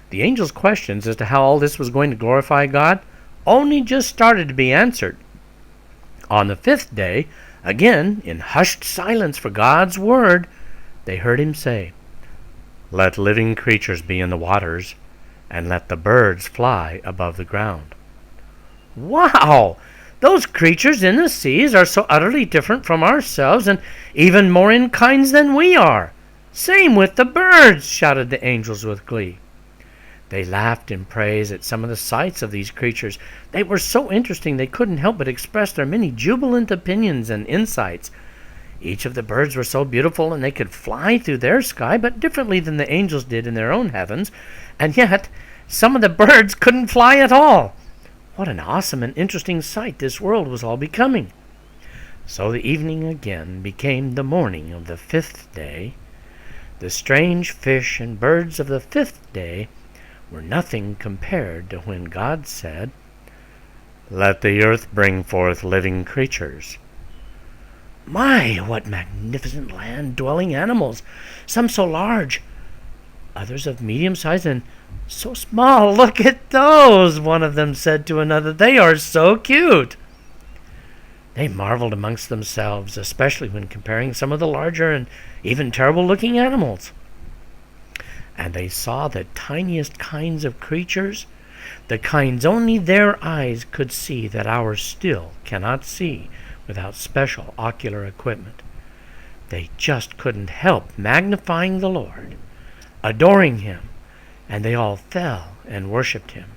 The angels' questions as to how all this was going to glorify God only just started to be answered. On the fifth day, again, in hushed silence for God's word, they heard him say, "Let living creatures be in the waters, and let the birds fly above the ground." Wow! Those creatures in the seas are so utterly different from ourselves, and even more in kinds than we are. Same with the birds, shouted the angels with glee. They laughed in praise at some of the sights of these creatures. They were so interesting they couldn't help but express their many jubilant opinions and insights. Each of the birds were so beautiful, and they could fly through their sky, but differently than the angels did in their own heavens, and yet some of the birds couldn't fly at all. What an awesome and interesting sight this world was all becoming. So the evening again became the morning of the fifth day. The strange fish and birds of the fifth day were nothing compared to when God said, "Let the earth bring forth living creatures." My, what magnificent land-dwelling animals! Some so large, others of medium size, and so small. Look at those, one of them said to another. They are so cute. They marveled amongst themselves, especially when comparing some of the larger and even terrible-looking animals. And they saw the tiniest kinds of creatures, the kinds only their eyes could see that ours still cannot see without special ocular equipment. They just couldn't help magnifying the Lord, adoring him, and they all fell and worshipped him.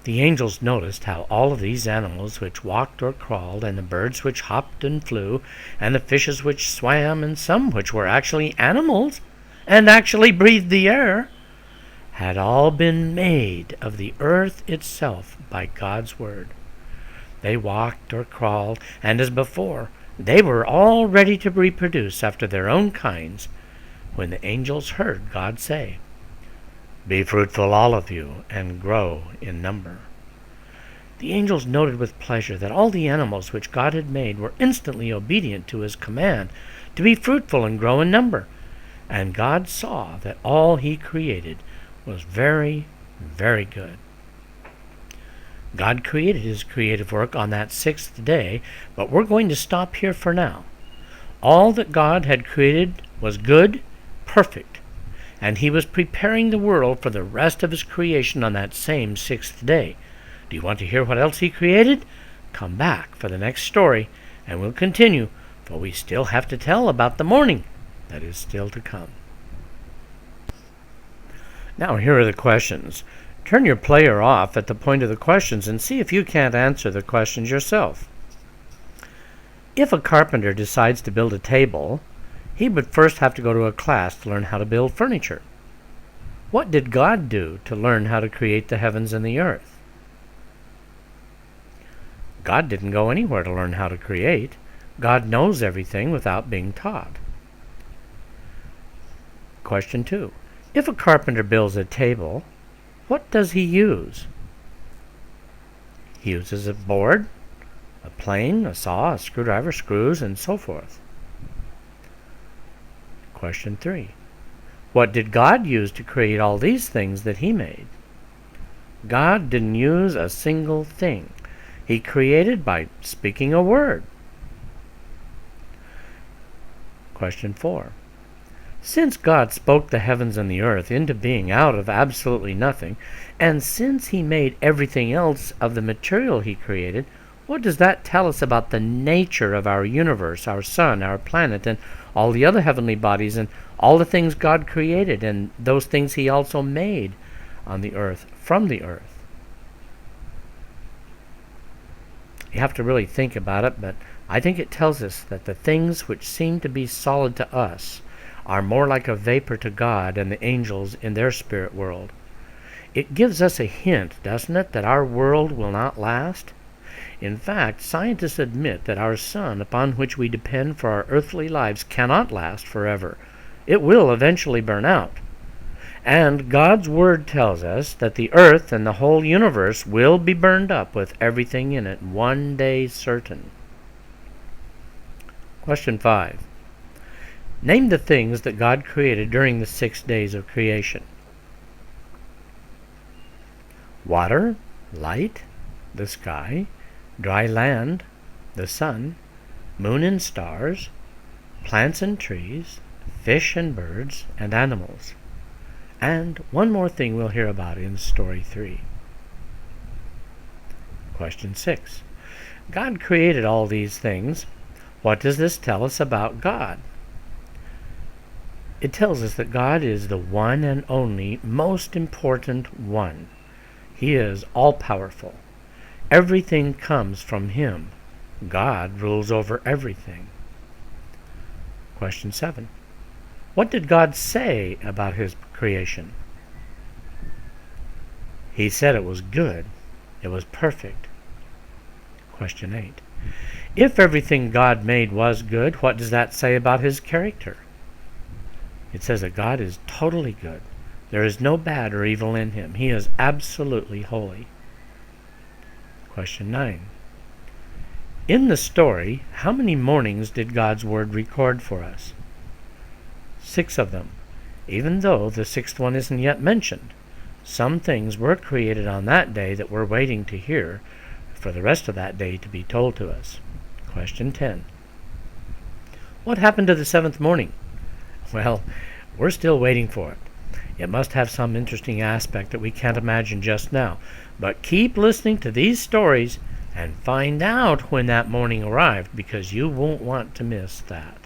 The angels noticed how all of these animals which walked or crawled, and the birds which hopped and flew, and the fishes which swam, and some which were actually animals, and actually breathed the air, had all been made of the earth itself by God's word. They walked or crawled, and as before, they were all ready to reproduce after their own kinds, when the angels heard God say, "Be fruitful, all of you, and grow in number." The angels noted with pleasure that all the animals which God had made were instantly obedient to his command to be fruitful and grow in number. And God saw that all he created was very, very good. God created his creative work on that sixth day, but we're going to stop here for now. All that God had created was good, perfect, and he was preparing the world for the rest of his creation on that same sixth day. Do you want to hear what else he created? Come back for the next story, and we'll continue, for we still have to tell about the morning that is still to come. Now here are the questions. Turn your player off at the point of the questions and see if you can't answer the questions yourself. If a carpenter decides to build a table, he would first have to go to a class to learn how to build furniture. What did God do to learn how to create the heavens and the earth? God didn't go anywhere to learn how to create. God knows everything without being taught. Question 2. If a carpenter builds a table, what does he use? He uses a board, a plane, a saw, a screwdriver, screws, and so forth. Question 3. What did God use to create all these things that he made? God didn't use a single thing. He created by speaking a word. Question 4. Since God spoke the heavens and the earth into being out of absolutely nothing, and since he made everything else of the material he created, what does that tell us about the nature of our universe, our sun, our planet, and all the other heavenly bodies, and all the things God created, and those things he also made on the earth, from the earth? You have to really think about it, but I think it tells us that the things which seem to be solid to us are more like a vapor to God and the angels in their spirit world. It gives us a hint, doesn't it, that our world will not last? In fact, scientists admit that our sun, upon which we depend for our earthly lives, cannot last forever. It will eventually burn out. And God's word tells us that the earth and the whole universe will be burned up with everything in it, one day certain. Question 5. Name the things that God created during the 6 days of creation. water, light, the sky, dry land, the sun, moon and stars, plants and trees, fish and birds, and animals. And one more thing we'll hear about in Story 3. Question 6. God created all these things. What does this tell us about God? It tells us that God is the one and only most important one. He is all-powerful. Everything comes from Him. God rules over everything. Question 7. What did God say about His creation? He said it was good. It was perfect. Question 8. If everything God made was good, what does that say about His character? It says that God is totally good. There is no bad or evil in Him. He is absolutely holy. Question 9. In the story, how many mornings did God's Word record for us? 6 of them, even though the 6th one isn't yet mentioned. Some things were created on that day that we're waiting to hear for the rest of that day to be told to us. Question 10. What happened to the 7th morning? Well, we're still waiting for it. It must have some interesting aspect that we can't imagine just now. But keep listening to these stories and find out when that morning arrived, because you won't want to miss that.